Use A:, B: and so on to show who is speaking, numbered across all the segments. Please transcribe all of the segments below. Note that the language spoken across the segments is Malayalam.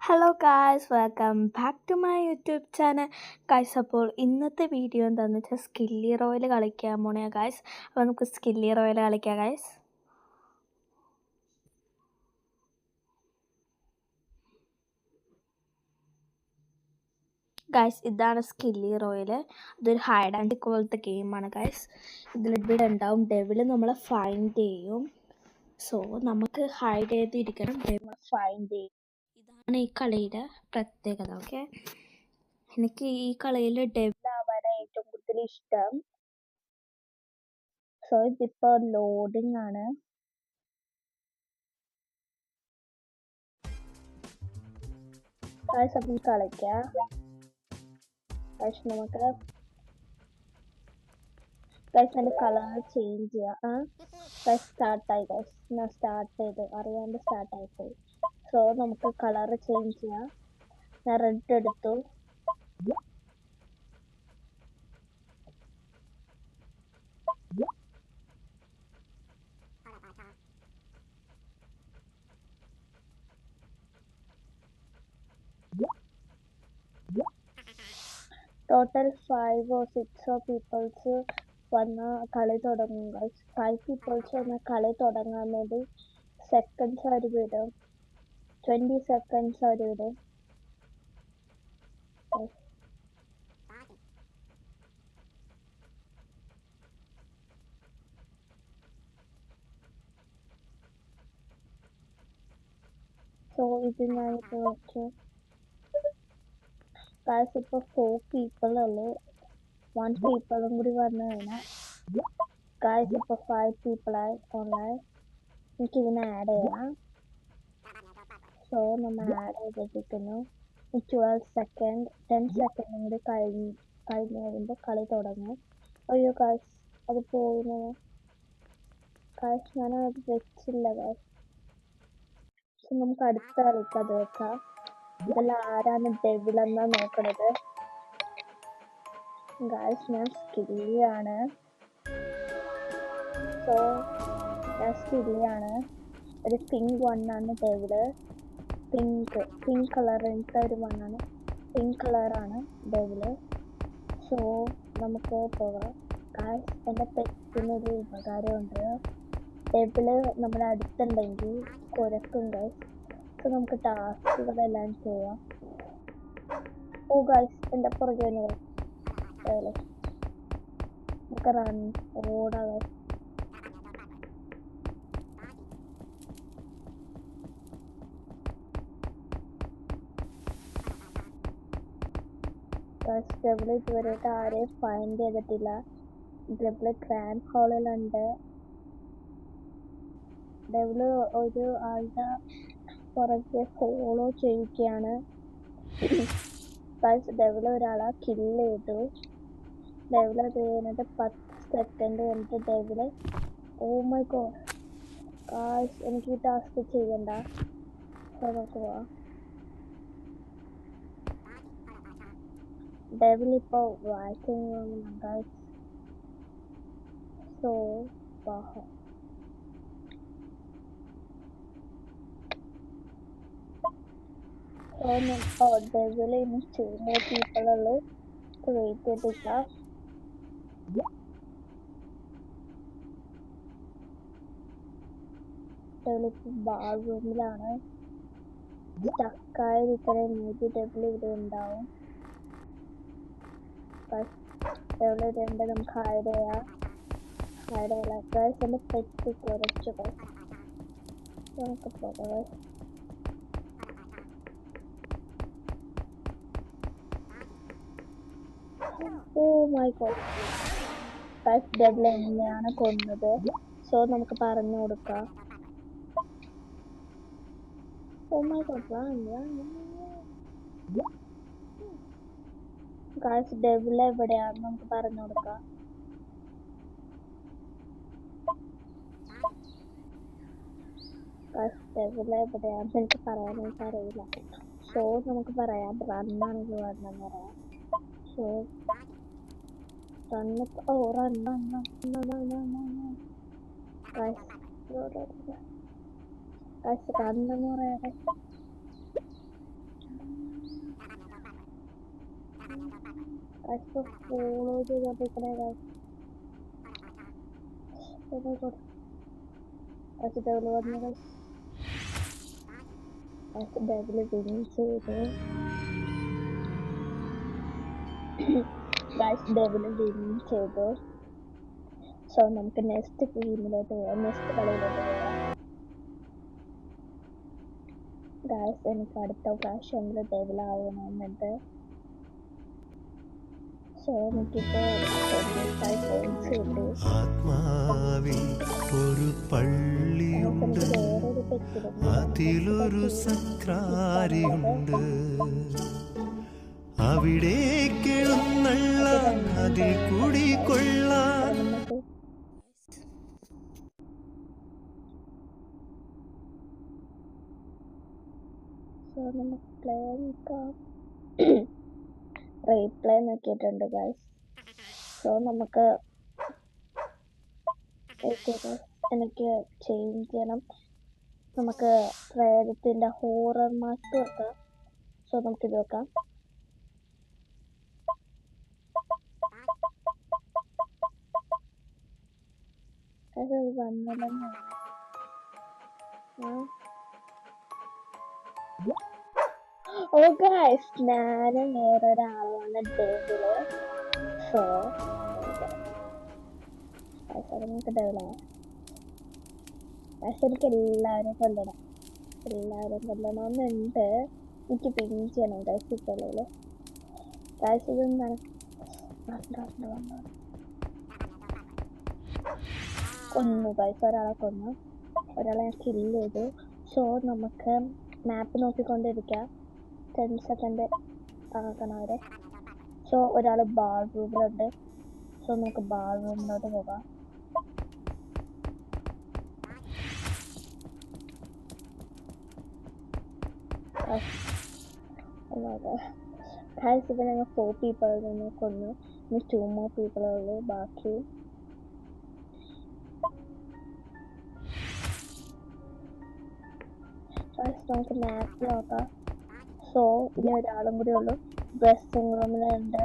A: Hello guys, welcome back to my YouTube channel guys. അപ്പോൾ ഇന്നത്തെ വീഡിയോ എന്താണെന്ന് വെച്ചാൽ സ്കില്ലി റോയൽ കളിക്കാൻ പോണേ ഗായ്സ്. അപ്പോൾ നമുക്ക് സ്കില്ലി റോയൽ കളിക്കാം ഗായ്സ്. ഗായ്സ്, ഇതാണ് സ്കില്ലി റോയൽ. ഇതൊരു ഹൈഡ് ആൻഡ് സീക്ക് പോലത്തെ ഗെയിമാണ് ഗായ്സ്. ഇതിൽ ഇവിടെ ഉണ്ടാവും ഡെവിൾ നമ്മളെ ഫൈൻഡ് ചെയ്യും. സോ നമുക്ക് ഹൈഡ് ചെയ്തിരിക്കണം, ഡെവിൾ ഫൈൻഡ് ചെയ്യും. ഇതാണ് ഈ കളിയുടെ പ്രത്യേകത. ഓക്കെ, എനിക്ക് ഈ കളിയിൽ ഡെവിൾ ആവാനാണ് ഏറ്റവും കൂടുതൽ ഇഷ്ടം. സോ ഇതിപ്പോൾ ലോഡിംഗ് ആണ്. ഗായ്സ് അപ്പം കളിക്കാം. ഗായ്സ് നമുക്ക് ഗായ്സ് എൻ്റെ കളർ ചേഞ്ച് ചെയ്യാം. ഗായ്സ് സ്റ്റാർട്ടായി. ഗായ്സ് ഞാൻ സ്റ്റാർട്ട് ചെയ്ത് അറിയാണ്ട് സ്റ്റാർട്ടായിപ്പോയി. സോ നമുക്ക് കളർ ചേഞ്ച് ചെയ്യാം. ഞാൻ റെഡ് എടുത്തു. ടോട്ടൽ 5 or 6 പീപ്പിൾസ് വന്ന് കളി തുടങ്ങും ഗൈസ്. 5 പീപ്പിൾസ് വന്ന് കളി തുടങ്ങാൻ വേണ്ടി സെക്കൻഡ്സ് അവർ വിടും. 20 സെക്കൻഡ്സ് അവർ വിടും. സോ ഇത് ഞാനിപ്പോൾ വെച്ചു. ഗായ്സ് ഇപ്പോൾ 4 പീപ്പിൾ ഉള്ളു. 1 പീപ്പിളും കൂടി വന്നു കഴിഞ്ഞാൽ ഗായ്സ് ഇപ്പോൾ 5 പീപ്പിളായി ഓൺലൈൻ. എനിക്ക് ഇതിനെ ആഡ് ചെയ്യണം. സോ നമ്മൾ ആഡ് ചെയ്തിരിക്കുന്നു. 12 സെക്കൻഡ് 10 സെക്കൻഡും കൂടി കഴിഞ്ഞ് കഴിയുമ്പോൾ കളി തുടങ്ങും. അയ്യോ ഗായ്സ്, അത് പോയിരുന്നു. ഗായ്സ് ഞാനത് വെച്ചില്ല ഗായ്സ്. സോ നമുക്ക് അടുത്ത കളിക്ക് അത് വെക്കാം. ഇതിൽ ആരാണ് ഡെവിളെന്നാ നോക്കണത്. ഗായ്സ് ഞാൻ സ്കില്ലിയാണ്. സോ ഞാൻ സ്കില്ലിയാണ്. ഒരു പിങ്ക് വണ്ണാണ് ഡെവിള്. പിങ്ക് കളറിൻ്റെ ഒരു വണ്ണാണ്. പിങ്ക് കളറാണ് ഡെവിള്. സോ നമുക്ക് പോകാം. ഗായ്സ് എൻ്റെ പെറ്റിനൊരു ഉപകാരമുണ്ട്. ഡെവിള് നമ്മുടെ അടുത്തുണ്ടെങ്കിൽ കുരക്കും ഗായ്സ്. സോ നമുക്ക് ടാസ്കുകളെല്ലാം ചെയ്യാം. ഓ ഗായ്സ് എൻ്റെ പുറകെ നമുക്ക് റൺ ഓടാ ഗായ്സ്. ഗായ്സ് ഡെവിള് ഇതുവരെയായിട്ട് ആരെയും ഫൈൻഡ് ചെയ്തിട്ടില്ല. Devil grand ഹാളിലുണ്ട്. ഡെവിള് ഒരു ആളുടെ പുറകെ ഫോളോ ചെയ്യുകയാണ്. ഗായ്സ് ഡെവിള് ഒരാളെ കില്ല് ചെയ്തു. ഡെവിള് അത് കഴിഞ്ഞിട്ട് 10 സെക്കൻഡ് കഴിഞ്ഞിട്ട് devil oh my god guys എനിക്ക് ഈ ടാസ്ക് ചെയ്യണ്ട. നമുക്ക് പോവാം. ഡെവിൾ ഇപ്പോൾ വായിക്കുന്നു ഗായ്സ്. സോ വാഹ ഡെവിൾ ഇനി 2 more people ഉള്ളു. വെയിറ്റ് ചെയ്തില്ല. ഡെവിൾ ഇപ്പോൾ ബാത്റൂമിലാണ്. സ്റ്റക്കായിരിക്കണേ മേബി ഡെവിൾ ഇവിടെ ഉണ്ടാവും. ഡെവിൾ ഇവിടെ ഉണ്ട്. നമുക്ക് ഹൈഡ് ചെയ്യാം. ഹൈഡ് ചെയ്യാം ഗായ്സ്. എൻ്റെ പെറ്റ് കുറച്ച് ഗായ്സ്. നമുക്ക് പോകാം. Oh my god guys devil എന്നെയാണ് കൊന്നത്. സോ നമുക്ക് പറഞ്ഞു കൊടുക്കാം. Oh my god guys devil എവിടെയാണെന്ന് നമുക്ക് പറഞ്ഞു കൊടുക്കാം. ഗായ്സ് ഡെവിൾ എവിടെയാണെന്ന് എനിക്ക് പറയാനായിട്ട് അറിയില്ല. സോ നമുക്ക് പറയാം റണ്ണാണെങ്കിൽ വരണമെന്ന് പറയാം. സോ റണ്ണ് റണ്ണെന്ന് പറയാതെ Guys, ഇപ്പോൾ ഫോളോ ചെയ്തോണ്ടിരിക്കണേ ഗൈസ്. ഡബിൾ വന്നു ഗൈസ്. ഡബിൾ വിൻ ചെയ്തു ഗൈസ്. ഡബിൾ വിൻ ചെയ്തു. സോ നമുക്ക് നെക്സ്റ്റ് ഗെയിമിലോട്ട് പോവാം, നെക്സ്റ്റ് കളിയിലോട്ട് പോവാം ഗൈസ്. എനിക്ക് അടുത്ത പ്രാവശ്യം ഡബിൾ ആവണമെന്നുണ്ട്. സോ എനിക്കിപ്പോൾ 25 പോയിന്റ്സ് കിട്ടി.
B: ആത്മാവിൽ ഒരു പള്ളിയുണ്ട്,
A: വേറൊരു പെറ്റിരുന്നു.
B: അതിലൊരു സക്രാരിയുണ്ട്, അവിടേക്ക് എഴുന്നള്ളാൻ അതിൽ കുടികൊള്ളാൻ.
A: സോ നമുക്ക് പ്ലേ നോക്കാം. റീപ്ലേ നോക്കിയിട്ടുണ്ട് ഗൈസ്. സോ നമുക്ക് എനിക്ക് ചേഞ്ച് ചെയ്യണം. നമുക്ക് പ്രേതത്തിന്റെ ഹോറർ മാസ്ക് വെക്കാം. സോ നമുക്കിത് വെക്കാം. അത് വന്നില്ലെന്ന് ഓ ഗൈസ്, ഞാനും വേറൊരാളാണ് ഡേവില്. സോ നമുക്ക് ഡേവിലാണ്. പക്ഷെ എനിക്ക് എല്ലാവരും കൊല്ലണം, എല്ലാവരും കൊല്ലണമെന്നുണ്ട്. എനിക്ക് പിൻ ചെയ്യണം ഗൈസ്. ഇപ്പോഴേ ഗൈസ് ഇതെന്താണ് കൊന്നു ഗൈസ്. ഒരാളെ കൊന്നു, ഒരാളെ ഞാൻ കില്ല് ചെയ്തു. സോ നമുക്ക് മാപ്പ് നോക്കിക്കൊണ്ടിരിക്കാം. 10 സെക്കൻഡ് ആക്കണം അവരെ. സോ ഒരാൾ ബാർ റൂമിലുണ്ട്. സോ നമുക്ക് ബാർ റൂമിലോട്ട് പോകാം. ഇപ്പൊ ഞങ്ങൾ 4 പീപ്പിൾ നിന്ന് കൊന്നു. ഇനി 2 more people ഉള്ളു ബാക്കി. നമുക്ക് മാപ്പ് നോക്കാം. സോ ഇനി ഒരാളും കൂടി ഉള്ളു. ഡ്രസ്സിംഗ് റൂമിലുണ്ട്.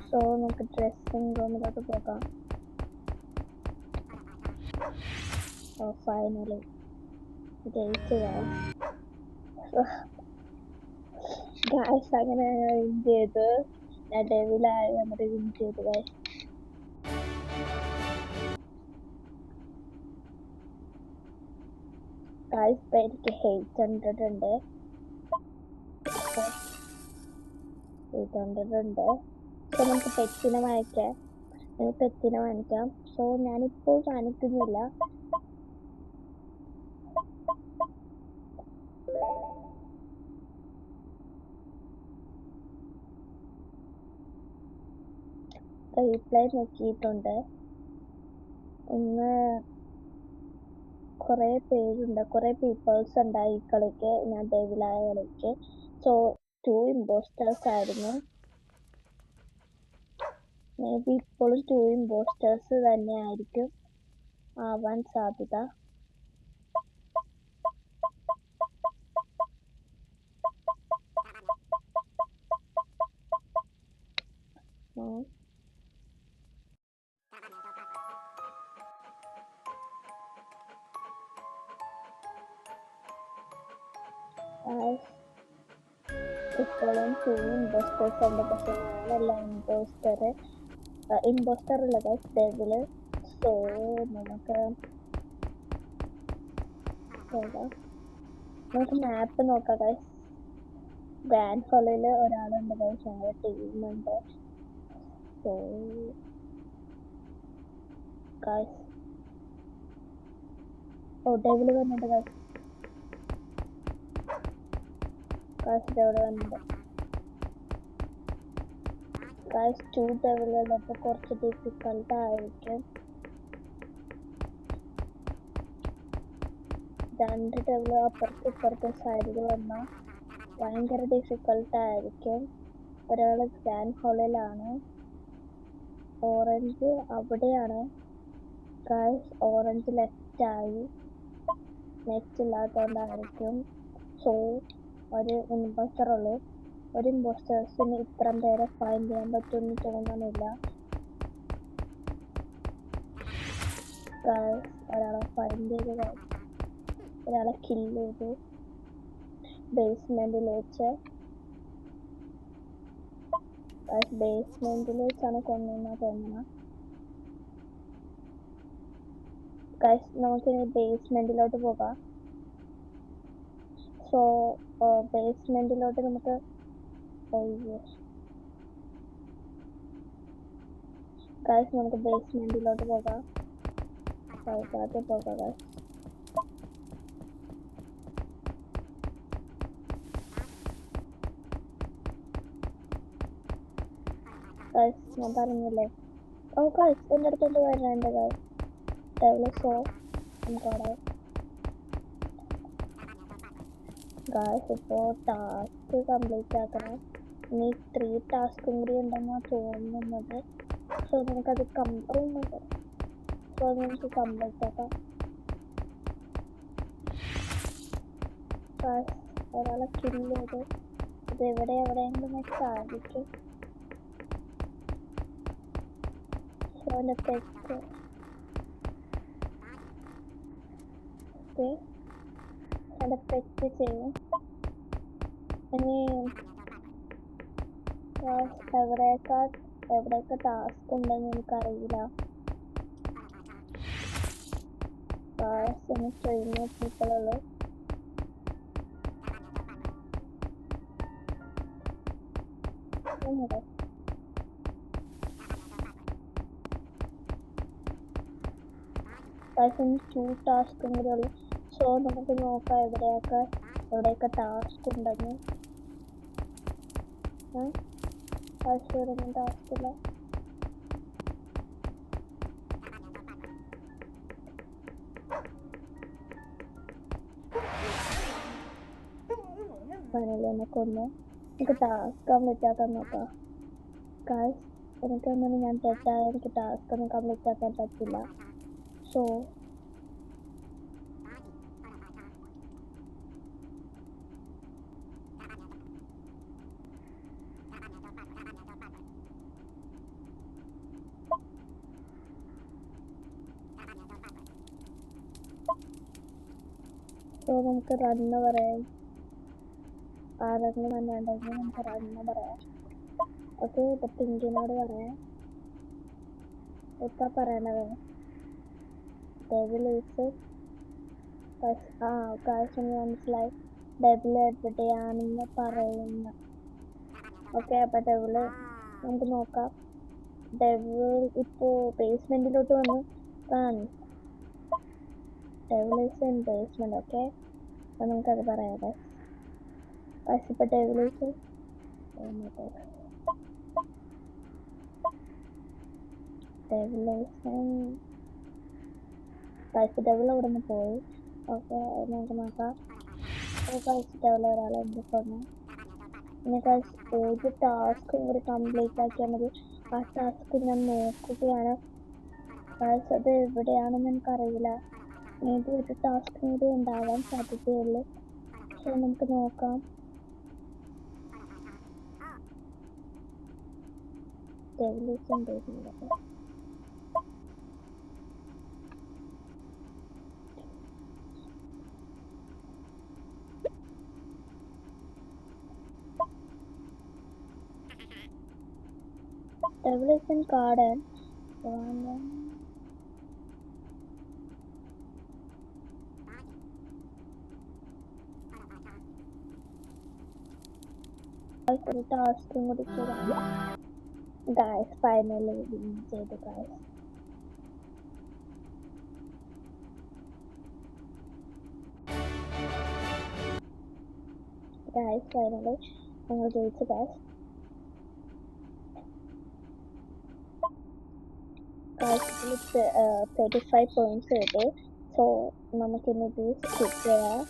A: സോ നമുക്ക് ഡ്രസ്സിംഗ് റൂമിലോട്ട് പോകാം. ഫൈനലി ജയിച്ചു ഗൈസ്. അങ്ങനെ വിൻ ചെയ്തു. ഞാൻ ഡെവിലായി നമ്മുടെ വിൻ ചെയ്തു ഗൈസ്. ഗൈസ് എനിക്ക് 800 ഉണ്ട്. 800 ഉണ്ട്. സോ നമുക്ക് പെറ്റിനെ വാങ്ങിക്കാം. പെറ്റിനെ വാങ്ങിക്കാം. സോ ഞാനിപ്പോൾ കാണിക്കുന്നില്ല. റീപ്ലൈ നോക്കിയിട്ടുണ്ട്. ഇന്ന് കുറെ പേരുണ്ട്, കുറെ പീപ്പിൾസ് ഉണ്ട് ഈ കളിക്ക്, ഞാൻ ഡെവിലായ കളിക്ക്. സോ 2 ഇമ്പോസ്റ്റേഴ്സ് ആയിരുന്നു. മേ ബി ഇപ്പോഴും 2 ഇമ്പോസ്റ്റേഴ്സ് തന്നെ ആയിരിക്കും ആവാൻ സാധ്യത. ഇപ്പോഴും 2 ഇമ്പോസ്റ്റേഴ്സ് ഉണ്ട്. പക്ഷെ ഞാനല്ല ഇമ്പോസ്റ്റർ ഉള്ള ഗൈസ്, ഡെവില്. സോ നമുക്ക് മാപ്പ് നോക്കാം ഗൈസ്. ഗ്രാൻഡ് ഹോളില് ഒരാളുണ്ട് ഗൈസ്, ഞങ്ങളുടെ ടീമുണ്ട്. സോ ഗൈസ് ഡെവില് വന്നിട്ട് ഗൈസ്. ഡെവില് വന്നിട്ട് ഗൈസ്. 2 ഡെവിലുള്ളപ്പോൾ കുറച്ച് ഡിഫിക്കൽട്ട് ആയിരിക്കും. 2 ഡെവില് അപ്പുറത്ത് ഇപ്പുറത്തെ സൈഡിൽ വന്നാൽ ഭയങ്കര ഡിഫിക്കൽട്ട് ആയിരിക്കും. ഒരാൾ ഗ്രാൻഡ് ഹോളിലാണ്, ഓറഞ്ച് അവിടെയാണ് ഗൈസ്. ഓറഞ്ച് ലെഫ്റ്റ് ആയി, നെറ്റ് ഇല്ലാത്തതുകൊണ്ടായിരിക്കും. സോ ഒരു ഇമ്പോസ്റ്റർ ഉള്ളൂ. ഒരു ഇമ്പോസ്റ്റേഴ്സിന് ഇത്രയും പേരെ ഫൈൻഡ് ചെയ്യാൻ പറ്റുമെന്ന് തോന്നുന്നില്ല. ഒരാളെ ഫൈൻഡ് ചെയ്ത് ഒരാളെ കില്ല് ചെയ്തു ബേസ്മെന്റിൽ വെച്ച്. ബേസ്മെന്റിൽ വെച്ചാണ് കൊന്നെന്നാ തോന്നണം. നമുക്കിനി ബേസ്മെന്റിലോട്ട് പോകാം. സോ ബേസ്മെന്റിലോട്ട് നമുക്ക് നമുക്ക് ബേസ്മെന്റിലോട്ട് പോകാം. ആദ്യം പോകാം ഞാൻ പറഞ്ഞില്ലേ. ഓ ഗൈസ് എൻ്റെ അടുത്തോട്ട് വരേണ്ട സോ നമുക്കവിടെ ഇപ്പോൾ ടാസ്ക് കംപ്ലീറ്റ് ആക്കണം. ഇനി 3 ടാസ്കും കൂടി ഉണ്ടെന്നാണ് തോന്നുന്നത്. സോ നമുക്കത് കംപ്ലീറ്റ് ആക്കാം. ഒരാളെ കില്ല് ചെയ്ത് ഇത് എവിടെയെങ്കിലും സാധിക്കും. സോ എൻ്റെ പെറ്റ് ചെയ്യും. ഇനി എവിടെയൊക്കെ ടാസ്ക് ഉണ്ടെന്ന് എനിക്കറിയില്ല. ട്രെയിനിങ് പീപ്പിളുള്ളൂ. ടു ടാസ്കും കൂടെ ഉള്ളു. സോ നമുക്ക് നോക്കാം എവിടെയൊക്കെ ടാസ്ക് ഉണ്ടെന്ന്. ടാസ്ക് ഇല്ല. ഫൈനലി കൊന്ന് എനിക്ക് ടാസ്ക് കംപ്ലീറ്റ് ആക്കാൻ നോക്കാം. എനിക്കൊന്നും ഞാൻ തെറ്റായ എനിക്ക് ടാസ്ക് ഒന്നും കംപ്ലീറ്റ് ആക്കാൻ പറ്റില്ല. സോ നമുക്ക് റണ്ണ് പറയാം. ആരെങ്കിലും വന്നിട്ടുണ്ടെങ്കിൽ നമുക്ക് റണ്ണ് പറയാം. ഓക്കെ, ഇപ്പൊ പിങ്കിനോട് പറയാം. ഇപ്പൊ പറയണത് മനസ്സിലായി. ഡെവിൽ എവിടെയാണെന്ന് പറയുന്ന. ഓക്കെ, അപ്പൊ ഡെവില് നമുക്ക് നോക്കാം. ഡെവിൽ ഇപ്പോ ബേസ്മെന്റിലോട്ട് വന്നു. Devil is in basement. Okay, അപ്പൊ നമുക്കത് പറയാം. ഇപ്പൊ ഡെവിൽ ഈസ് ഡെവിൽ അവിടെ നിന്ന് പോയി. ഓക്കെ, നമുക്ക് നോക്കാം. ഡെവിൽ ഒരാളെ എന്ത് കൊന്നു. പിന്നെ ഏത് ടാസ്കും കൂടി കംപ്ലീറ്റ് ആക്കിയാൽ മതി. ആ ടാസ്ക് ഞാൻ നോക്കുകയാണ്. അത് എവിടെയാണെന്ന് എനിക്കറിയില്ല. മേ ബി ഒരു ടാസ്കും കൂടി ഉണ്ടാവാൻ സാധ്യതയുള്ളൂ. സോ നമുക്ക് നോക്കാം. ഡെവിലേഷൻ ചെയ്യുന്നത് Revelation garden. ഒരു ടാസ്കും കൂടി ചെയ്യാം. ഗൈസ് ഫൈനലി വിൻ ചെയ്തു ഗൈസ്. ഫൈനലി ഞങ്ങൾ ജയിച്ചു ഗൈസ്. 35 points കിട്ടി. സോ നമുക്കിന്ന് ഇത് സ്കിപ്പ് ചെയ്യാം.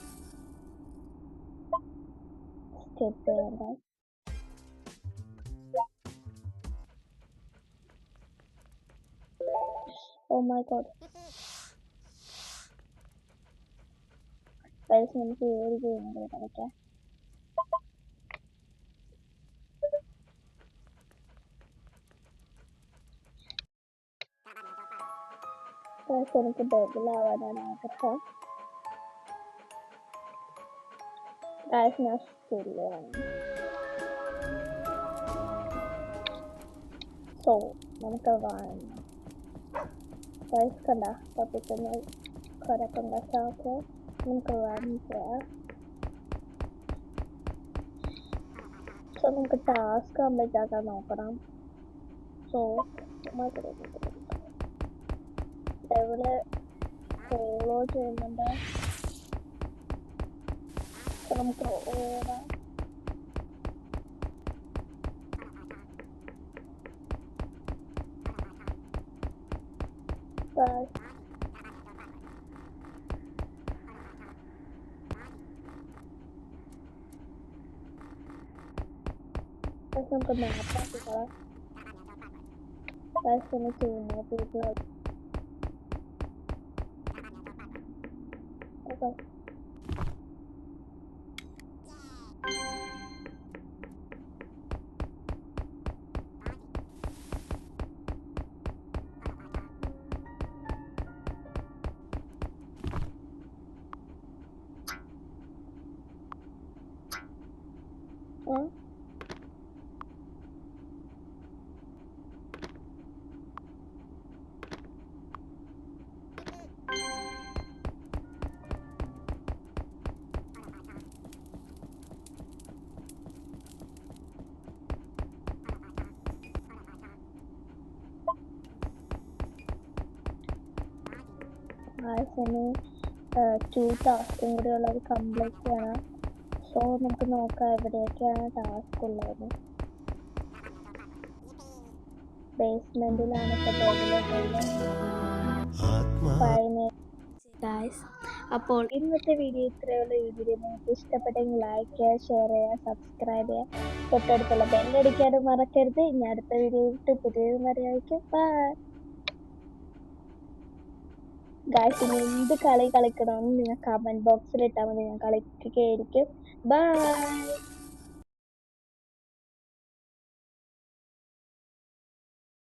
A: Oh my god. Guys, നമുക്ക് ഒരു ഗെയിം കൂടെ കളിക്കാം. ഗൈസ് എനിക്ക് ഡബിളാവാനാണ് ആഗ്രഹം. ഗൈസ് ഞാൻ സ്കില്ലാണ്. സോ നമുക്ക് ഗൈസ് കണ്ട തപ്പിക്കുന്ന കരക്കണ്ട സാക്ക് നമുക്ക് ചെയ്യാം. സോ നമുക്ക് ടാസ്ക് കംപ്ലീറ്റ് ആക്കാൻ നോക്കണം. സോ ഡെവിള് ഫോളോ ചെയ്യുന്നുണ്ട്. നമുക്ക് ഓടാം. നമുക്ക് മാപ്പ് ആക്കിക്കളാം. ചെയ്യുന്ന people. Okay. ഇനി 2 ടാസ്കും കൂടി ഉള്ളത് കംപ്ലീറ്റ് ചെയ്യണം. സോ നമുക്ക് നോക്കാം എവിടെയൊക്കെയാണ് ടാസ്ക് ഉള്ളത്. ബേസ്മെന്റിലാണ് ഗൈസ്. അപ്പോൾ ഇന്നത്തെ വീഡിയോ ഇത്രയുള്ള. ഈ വീഡിയോ നിങ്ങൾക്ക് ഇഷ്ടപ്പെട്ടെങ്കിൽ ലൈക്ക് ചെയ്യുക, ഷെയർ ചെയ്യുക, സബ്സ്ക്രൈബ് ചെയ്യുക, തൊട്ടടുത്തുള്ള ബെല്ലടിക്കാനും മറക്കരുത്. ഇനി അടുത്ത വീഡിയോ ഇട്ട് പുതിയൊരു വരെയായിരിക്കും. Bye guys. ഇനി എന്ത് കളി കളിക്കണമെന്ന് നിങ്ങൾ കമന്റ് ബോക്സിൽ ഇട്ടാൽ മതി, ഞാൻ കളിക്കുകയായിരിക്കും. ബൈ.